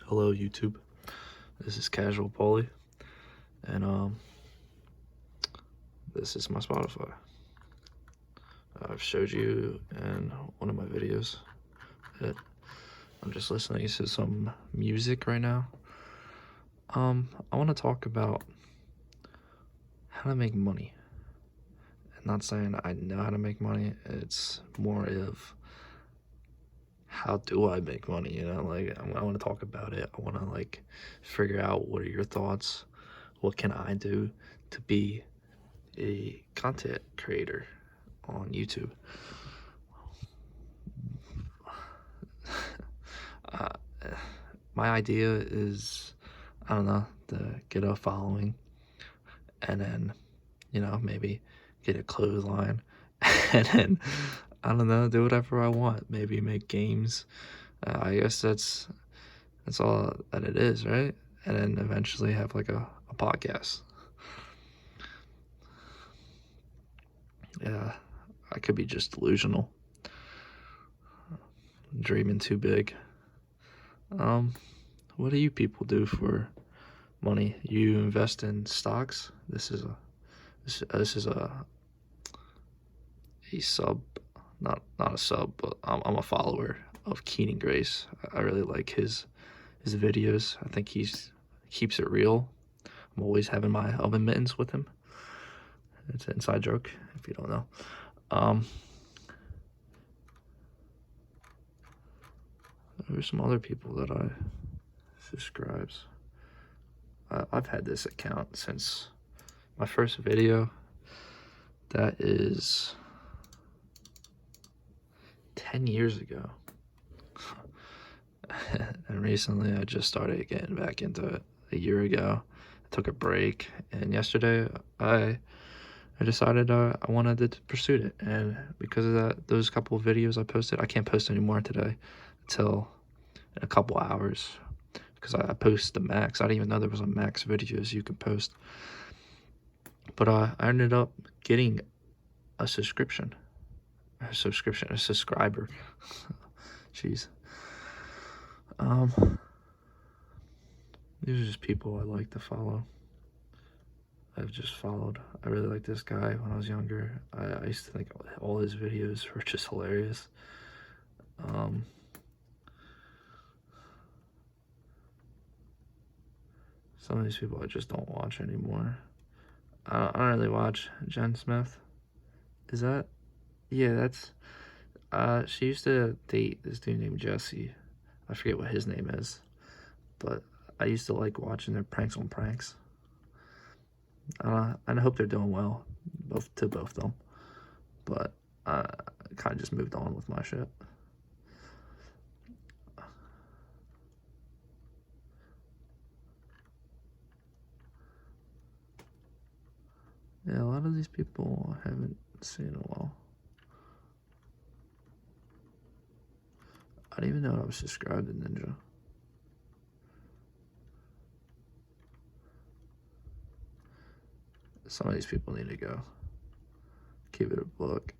Hello YouTube, this is Casual Paulie, and this is my Spotify. I've showed you in one of my videos that I'm just listening to some music right now. I want to talk about how to make money. I'm not saying I know how to make money, it's more of how do I make money, like I want to talk about it. I want to like figure out what are your thoughts, what can I do to be a content creator on YouTube. uh, my idea is, I don't know, to get a following and then, maybe get a clothesline and then, I don't know, do whatever I want. Maybe make games. I guess that's all that it is, right? And then eventually have like a podcast. Yeah, I could be just delusional, dreaming too big. What do you people do for money? You invest in stocks? This is a sub, not a sub, but I'm a follower of Keenan Grace. I really like his videos. I think keeps it real. I'm always having my oven mittens with him. It's an inside joke if you don't know. There's some other people that I subscribes. I've had this account since my first video. That is 10 years ago. And recently I just started getting back into it a year ago. I took a break, and yesterday I decided I wanted to pursue it. And because of that, those couple of videos I posted, I can't post anymore today until in a couple hours, because I posted the max. I didn't even know there was a max videos you could post. But I ended up getting a subscriber. Jeez. These are just people I like to follow. I've just followed. I really like this guy when I was younger. I used to think all his videos were just hilarious. Some of these people I just don't watch anymore. I don't really watch Jen Smith. Is that? Yeah, that's. She used to date this dude named Jesse. I forget what his name is, but I used to like watching their pranks on pranks. I hope they're doing well, both of them. But I kind of just moved on with my shit. Yeah, a lot of these people I haven't seen in a while. I didn't even know I was subscribed to Ninja. Some of these people need to go. Keep it a book.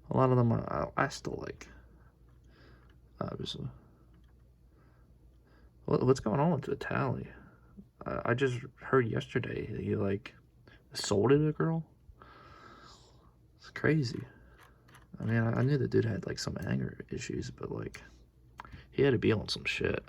A lot of them I still like, obviously. What's going on with the tally? I just heard yesterday he like assaulted a girl. It's crazy. I mean, I knew the dude had like some anger issues, but like he had to be on some shit.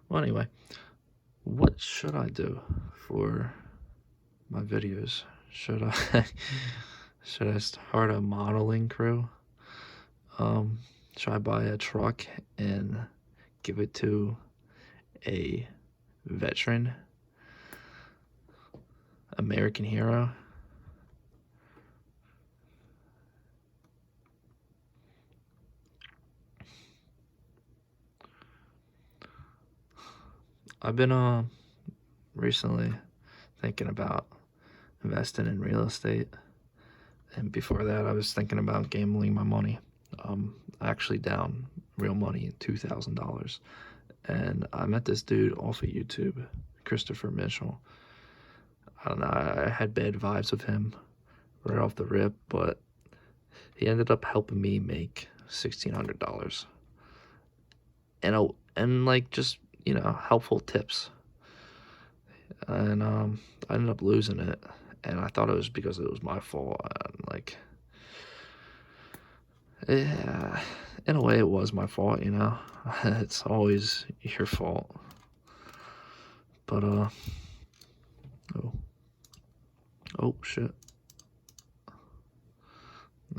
Well, anyway, what should I do for my videos? Should I should I start a modeling crew? Should I buy a truck and give it to a veteran, American hero? I've been recently thinking about investing in real estate, and before that I was thinking about gambling my money. Actually down real money, $2,000, and I met this dude off of YouTube Christopher Mitchell. I don't know, I had bad vibes of him right off the rip, but he ended up helping me make $1,600. And like, just, you know, helpful tips. And I ended up losing it, and I thought it was because it was my fault. And like, yeah, in a way, it was my fault, you know. It's always your fault. But oh shit,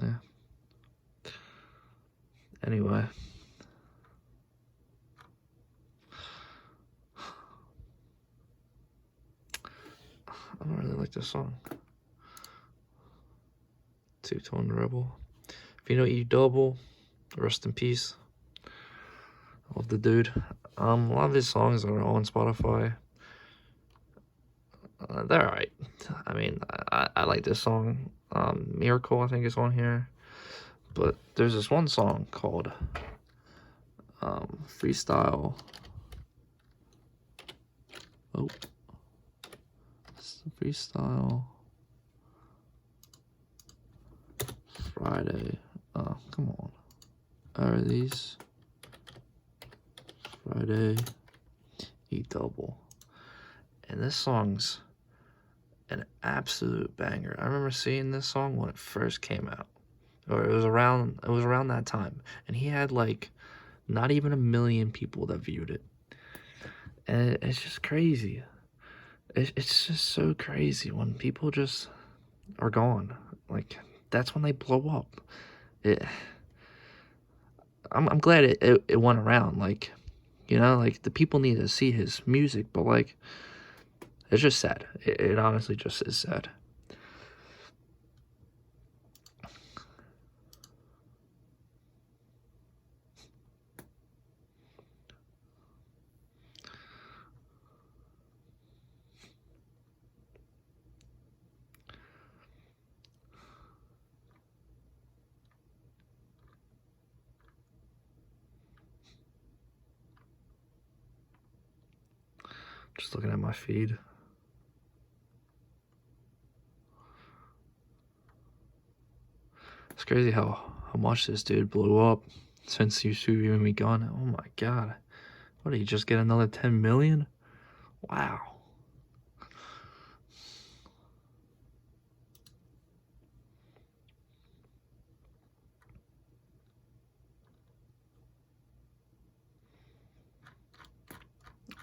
yeah. Anyway, I don't really like this song. Two-Tone Rebel. If you know E Double, rest in peace. I love the dude. A lot of his songs are on Spotify. They're alright. I mean, I like this song. Miracle, I think, is on here. But there's this one song called Freestyle. Oh. Freestyle Friday. Oh, come on. Are these Friday E Double? And this song's an absolute banger. I remember seeing this song when it first came out, or it was around that time, and he had like not even 1 million people that viewed it, and it's just crazy. It's just so crazy when people just are gone. Like, that's when they blow up. I'm glad it went around. Like, you know, like, the people need to see his music, but like, it's just sad. It honestly just is sad. Just looking at my feed. It's crazy how much this dude blew up since you two and me gone. Oh my god. What, did he just get another 10 million? Wow.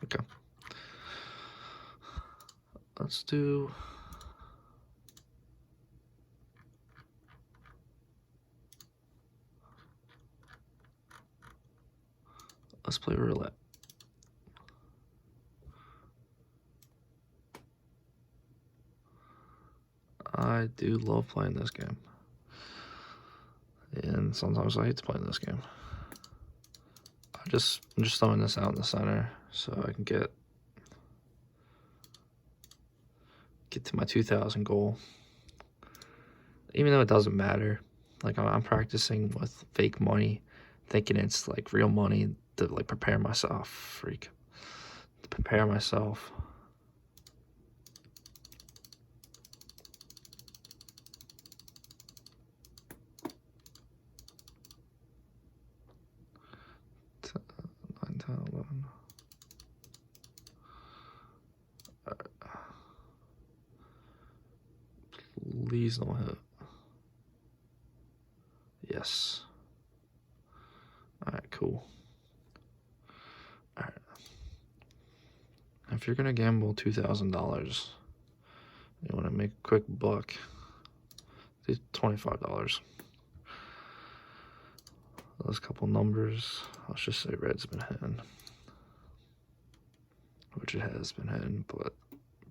Okay. Let's play roulette. I do love playing this game. And sometimes I hate to play this game. I'm just throwing this out in the center so I can get to my 2,000 goal. Even though it doesn't matter. Like, I'm practicing with fake money, thinking it's like real money to like prepare myself. To prepare myself. To 9, 10, 11. Please don't hit. Yes. Alright, cool. Alright. If you're gonna gamble $2,000, you wanna make a quick buck, do $25. Those couple numbers, let's just say red's been hitting. Which it has been hitting, but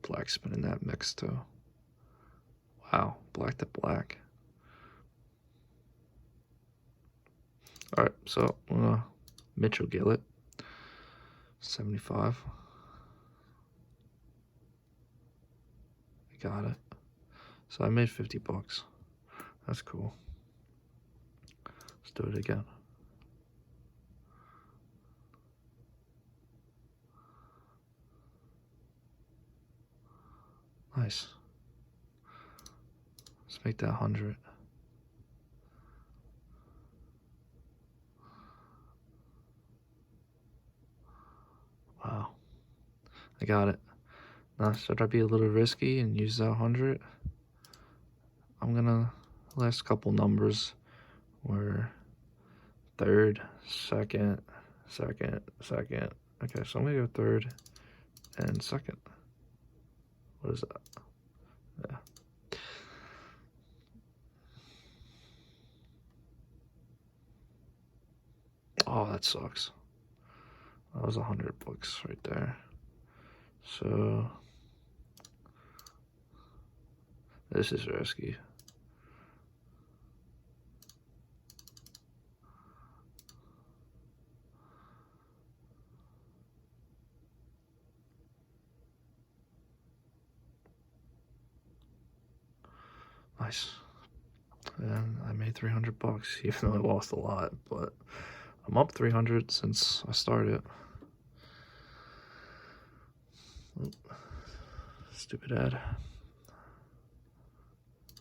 black's been in that mix too. Wow, black to black. Alright, so Mitchell Gillett, 75. Got it. So I made 50 bucks. That's cool. Let's do it again. Nice. Let's make that 100. Wow. I got it. Now, should I be a little risky and use that 100? I'm gonna, last couple numbers were third, second, second, second. Okay, so I'm gonna go third and second. What is that? Yeah. Oh, that sucks. That was $100 right there. So this is risky. Nice. And I made $300, even though I lost a lot, but I'm up 300 since I started. Oop. Stupid ad.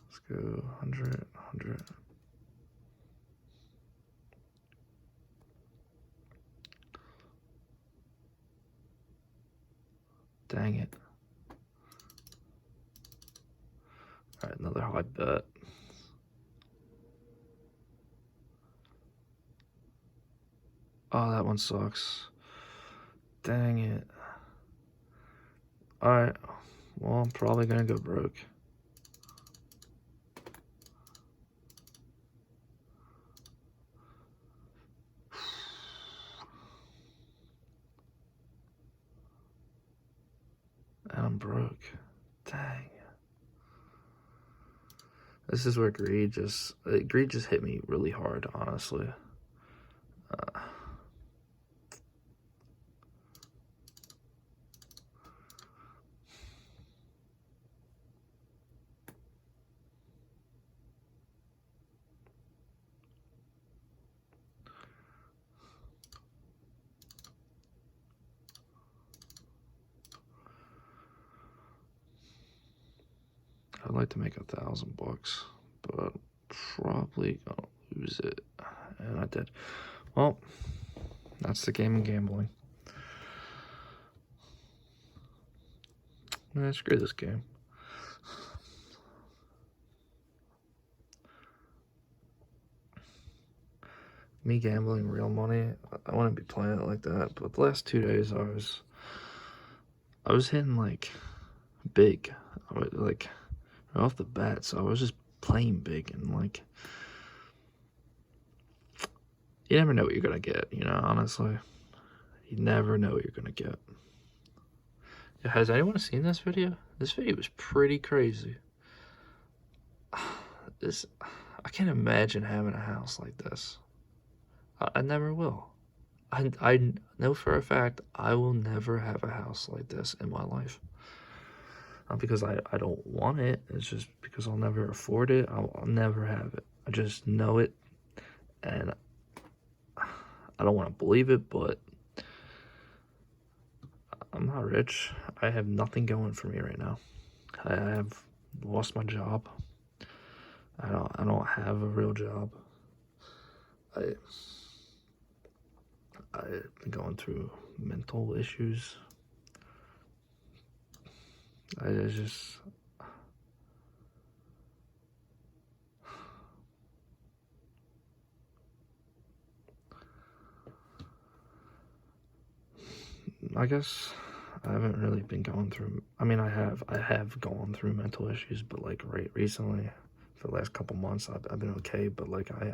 Let's go 100, 100. Dang it. Alright, another high bet. Oh, that one sucks. Dang it. Alright, well, I'm probably gonna go broke. And I'm broke. Dang. This is where greed just hit me really hard, honestly. I'd like to make $1,000, but probably gonna lose it. And I did. Well, that's the game of gambling. Man, screw this game. Me gambling real money, I wouldn't be playing it like that. But the last 2 days, I was hitting like big, like right off the bat. So I was just playing big, and like you never know what you're gonna get. You know, honestly, you never know what you're gonna get. Has anyone seen this video? This video was pretty crazy. I can't imagine having a house like this. I never will. I know for a fact I will never have a house like this in my life. Not because I don't want it, it's just because I'll never afford it. I'll never have it. I just know it, and I don't want to believe it, but I'm not rich. I have nothing going for me right now. I have lost my job. I don't have a real job. I've been going through mental issues. I just I guess I haven't really been going through. I mean, I have gone through mental issues, but like right recently, for the last couple months, I've been okay. But like I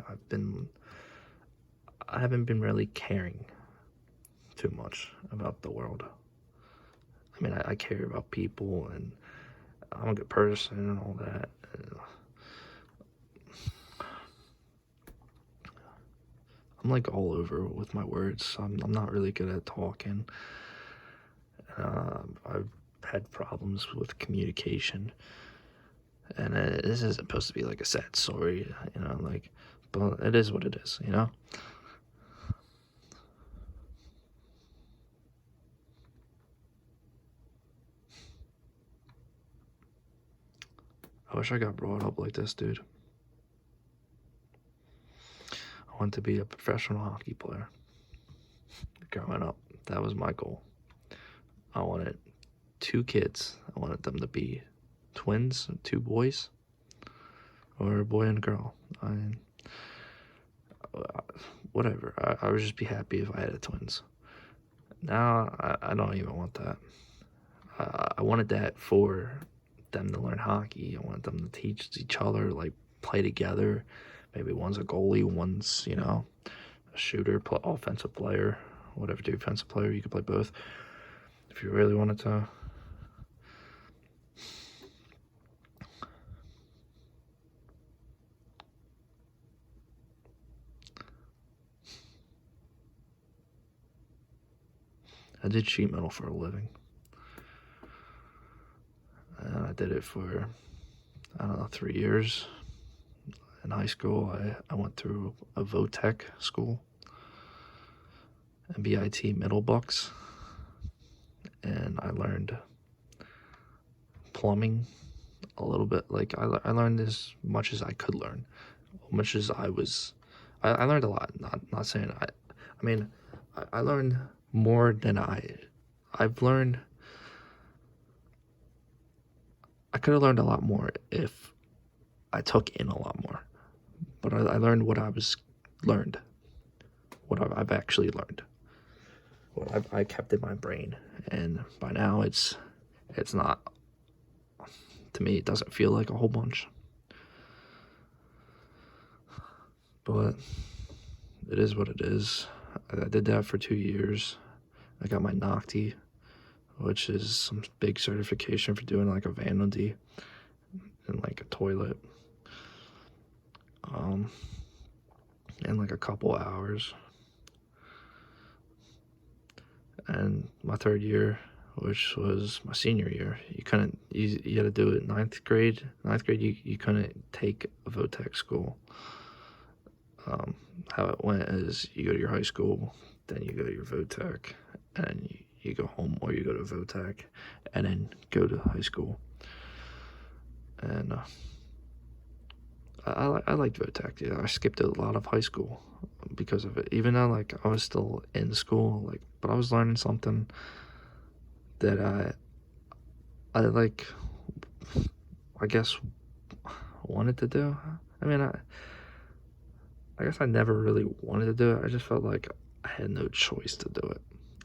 haven't been really caring too much about the world. I mean, I care about people, and I'm a good person and all that. I'm like all over with my words. I'm not really good at talking. I've had problems with communication, and this isn't supposed to be like a sad story, you know, like, but it is what it is, you know. I wish I got brought up like this, dude. I wanted to be a professional hockey player. Growing up, that was my goal. I wanted 2 kids. I wanted them to be twins, 2 boys, or a boy and a girl. Whatever. I would just be happy if I had twins. Now, I don't even want that. I wanted that for them to learn hockey. I wanted them to teach each other, like, play together. Maybe one's a goalie, one's, a shooter, offensive player, whatever, defensive player. You could play both if you really wanted to. I did sheet metal for a living. And I did it for, 3 years. In high school, I went through a VOTEC school, MBIT Middlebucks, and I learned plumbing a little bit. Like, I learned as much as I could learn, much as I learned a lot. Not saying I learned more than I've learned. I could have learned a lot more if I took in a lot more, but I learned what I've actually learned, what I kept in my brain, and by now it's not, to me, it doesn't feel like a whole bunch, but it is what it is. I did that for 2 years. I got my NOCTI, which is some big certification for doing like a vanity and like a toilet, in like a couple hours. And my 3rd year, which was my senior year, you had to do it 9th grade. 9th grade, you couldn't take a VOTEC school. How it went is you go to your high school, then you go to your VOTEC, and you go home, or you go to VOTEC, and then go to high school. And I liked VOTEC. Yeah, I skipped a lot of high school because of it, even though like I was still in school, like, but I was learning something that I like, I guess, wanted to do. I mean, I guess I never really wanted to do it. I just felt like I had no choice to do it.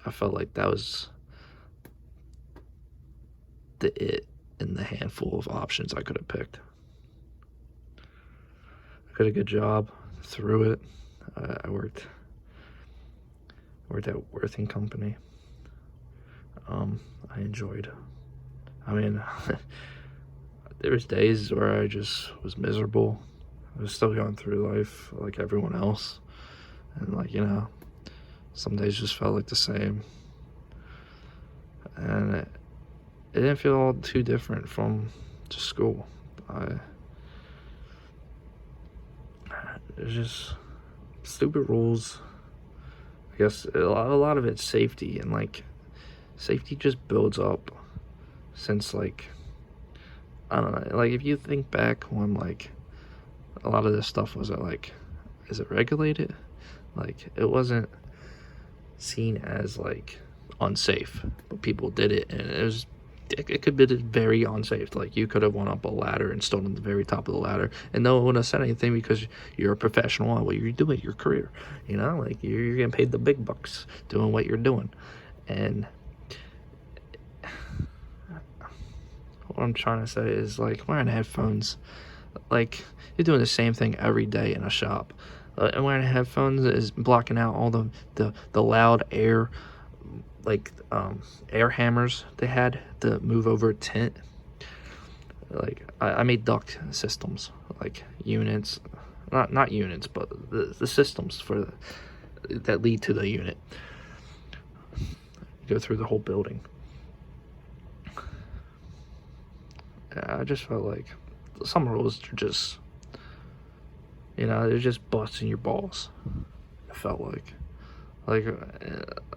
I felt like that was it in the handful of options I could have picked. I got a good job through it. I worked at Worthing Company. I enjoyed. I mean, there was days where I just was miserable. I was still going through life like everyone else, and like, some days just felt like the same, and it didn't feel all too different from just school. It's just stupid rules. I guess a lot of it's safety, and like safety just builds up since, like, I don't know, like if you think back when like a lot of this stuff wasn't like, is it regulated? Like, it wasn't seen as like unsafe, but people did it, and it could be very unsafe. Like, you could have went up a ladder and stood on the very top of the ladder, and no one would have said anything because you're a professional at what you're doing, your career. Like you're getting paid the big bucks doing what you're doing. And what I'm trying to say is, like, wearing headphones, like, you're doing the same thing every day in a shop. And wearing headphones is blocking out all the loud air, like, air hammers they had to move over tint. Like, I made duct systems, like units, not units, but the systems that lead to the unit. You go through the whole building. I just felt like some rules are just, they're just busting your balls. It felt like,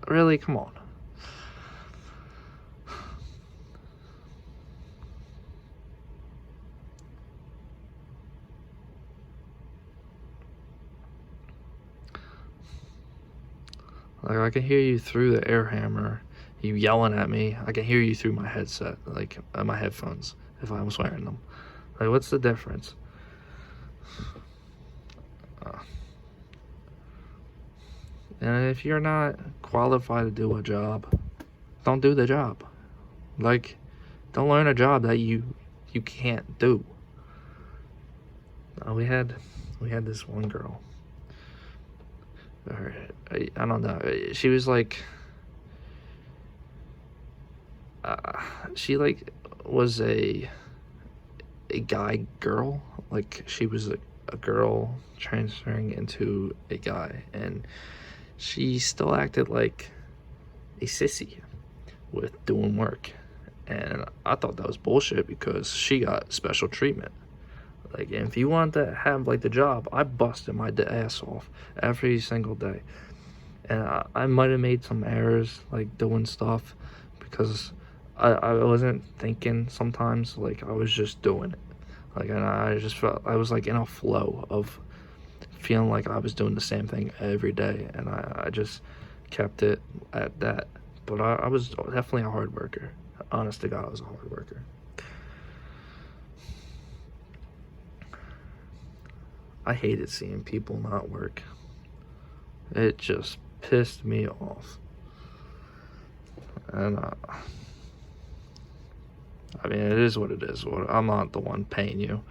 really, come on. Like, I can hear you through the air hammer, you yelling at me. I can hear you through my headset, like my headphones, if I was wearing them. Like, what's the difference? And if you're not qualified to do a job, don't do the job. Like, don't learn a job that you can't do. We had this one girl. I don't know. She was like, she like was a guy girl. Like, she was a girl transferring into a guy, and she still acted like a sissy with doing work. And I thought that was bullshit because she got special treatment. Like, if you want to have like the job, I busted my ass off every single day. And I might have made some errors, like doing stuff, because I wasn't thinking sometimes. Like, I was just doing it. Like, and I just felt I was like in a flow of feeling like I was doing the same thing every day, and I just kept it at that. But I was definitely a hard worker. Honest to God, I was a hard worker. I hated seeing people not work. It just pissed me off. And I mean, it is what it is. I'm not the one paying you.